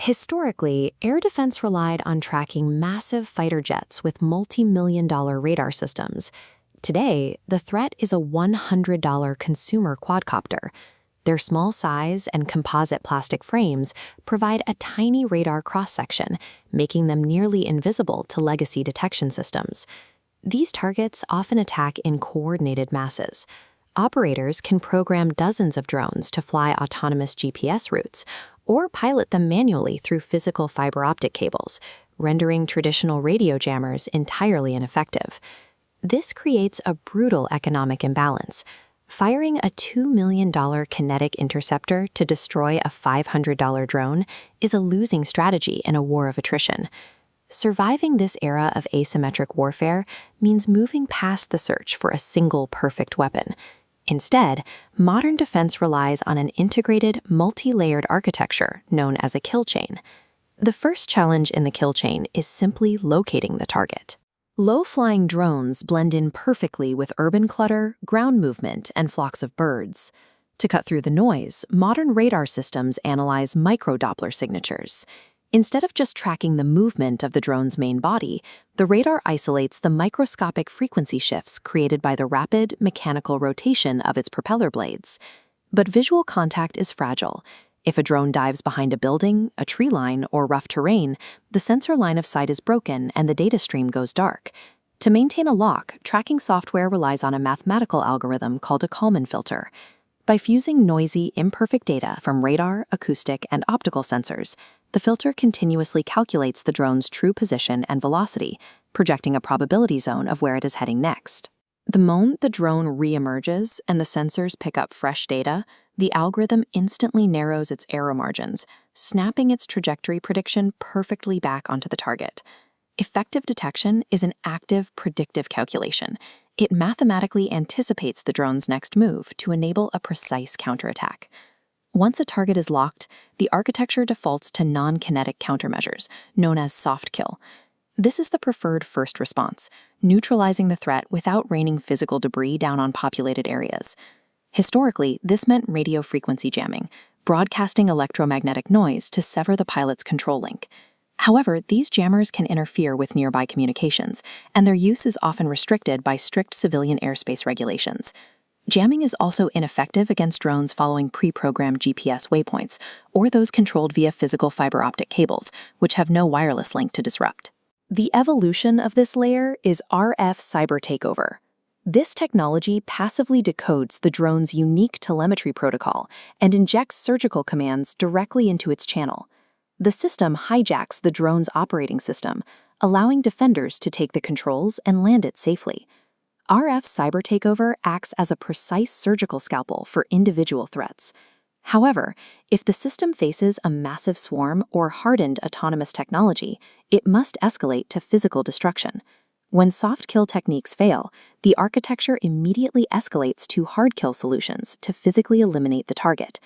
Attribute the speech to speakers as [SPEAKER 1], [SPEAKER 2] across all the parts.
[SPEAKER 1] Historically, air defense relied on tracking massive fighter jets with multi-million-dollar radar systems. Today, the threat is a $100 consumer quadcopter. Their small size and composite plastic frames provide a tiny radar cross-section, making them nearly invisible to legacy detection systems. These targets often attack in coordinated masses. Operators can program dozens of drones to fly autonomous GPS routes or pilot them manually through physical fiber optic cables, rendering traditional radio jammers entirely ineffective. This creates a brutal economic imbalance. Firing a $2 million kinetic interceptor to destroy a $500 drone is a losing strategy in a war of attrition. Surviving this era of asymmetric warfare means moving past the search for a single perfect weapon. Instead, modern defense relies on an integrated, multi-layered architecture known as a kill chain. The first challenge in the kill chain is simply locating the target. Low-flying drones blend in perfectly with urban clutter, ground movement, and flocks of birds. To cut through the noise, modern radar systems analyze micro-Doppler signatures. Instead of just tracking the movement of the drone's main body, the radar isolates the microscopic frequency shifts created by the rapid, mechanical rotation of its propeller blades. But visual contact is fragile. If a drone dives behind a building, a tree line, or rough terrain, the sensor line of sight is broken and the data stream goes dark. To maintain a lock, tracking software relies on a mathematical algorithm called a Kalman filter. By fusing noisy, imperfect data from radar, acoustic, and optical sensors, the filter continuously calculates the drone's true position and velocity, projecting a probability zone of where it is heading next. The moment the drone re-emerges and the sensors pick up fresh data, the algorithm instantly narrows its error margins, snapping its trajectory prediction perfectly back onto the target. Effective detection is an active, predictive calculation. It mathematically anticipates the drone's next move to enable a precise counterattack. Once a target is locked, the architecture defaults to non-kinetic countermeasures, known as soft kill. This is the preferred first response, neutralizing the threat without raining physical debris down on populated areas. Historically, this meant radio frequency jamming, broadcasting electromagnetic noise to sever the pilot's control link. However, these jammers can interfere with nearby communications, and their use is often restricted by strict civilian airspace regulations. Jamming is also ineffective against drones following pre-programmed GPS waypoints, or those controlled via physical fiber optic cables, which have no wireless link to disrupt. The evolution of this layer is RF cyber takeover. This technology passively decodes the drone's unique telemetry protocol and injects surgical commands directly into its channel. The system hijacks the drone's operating system, allowing defenders to take the controls and land it safely. RF cyber takeover acts as a precise surgical scalpel for individual threats. However, if the system faces a massive swarm or hardened autonomous technology, it must escalate to physical destruction. When soft kill techniques fail, the architecture immediately escalates to hard kill solutions to physically eliminate the target.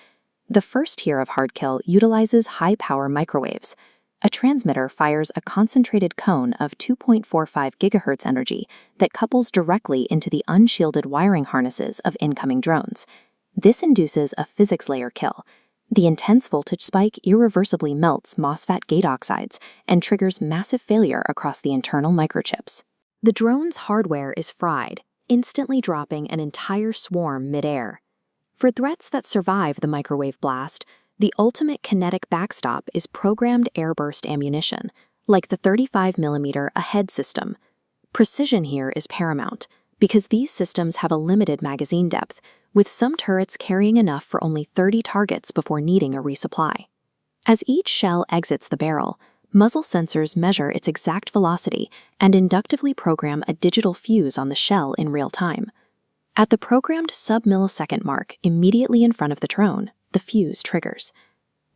[SPEAKER 1] The first tier of hard kill utilizes high-power microwaves. A transmitter fires a concentrated cone of 2.45 GHz energy that couples directly into the unshielded wiring harnesses of incoming drones. This induces a physics layer kill. The intense voltage spike irreversibly melts MOSFET gate oxides and triggers massive failure across the internal microchips. The drone's hardware is fried, instantly dropping an entire swarm mid-air. For threats that survive the microwave blast, the ultimate kinetic backstop is programmed airburst ammunition, like the 35mm AHEAD system. Precision here is paramount, because these systems have a limited magazine depth, with some turrets carrying enough for only 30 targets before needing a resupply. As each shell exits the barrel, muzzle sensors measure its exact velocity and inductively program a digital fuse on the shell in real time. At the programmed sub-millisecond mark immediately in front of the drone, the fuse triggers.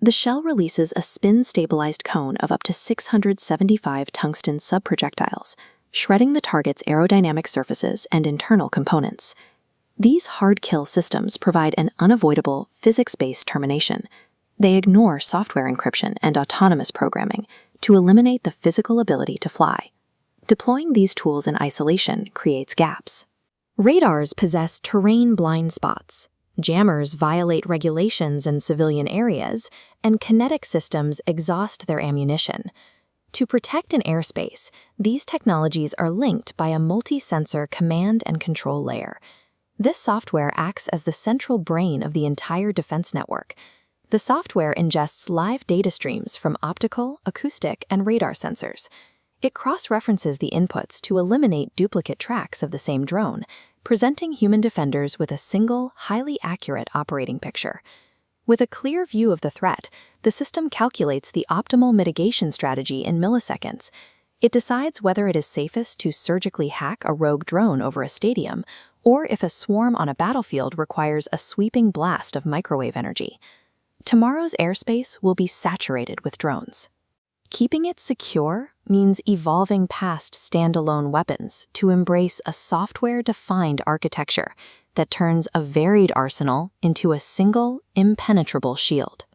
[SPEAKER 1] The shell releases a spin-stabilized cone of up to 675 tungsten subprojectiles, shredding the target's aerodynamic surfaces and internal components. These hard-kill systems provide an unavoidable physics-based termination. They ignore software encryption and autonomous programming to eliminate the physical ability to fly. Deploying these tools in isolation creates gaps. Radars possess terrain blind spots. Jammers violate regulations in civilian areas, and kinetic systems exhaust their ammunition. To protect an airspace, these technologies are linked by a multi-sensor command and control layer. This software acts as the central brain of the entire defense network. The software ingests live data streams from optical, acoustic, and radar sensors. It cross-references the inputs to eliminate duplicate tracks of the same drone, presenting human defenders with a single, highly accurate operating picture. With a clear view of the threat, the system calculates the optimal mitigation strategy in milliseconds. It decides whether it is safest to surgically hack a rogue drone over a stadium, or if a swarm on a battlefield requires a sweeping blast of microwave energy. Tomorrow's airspace will be saturated with drones. Keeping it secure means evolving past standalone weapons to embrace a software-defined architecture that turns a varied arsenal into a single, impenetrable shield.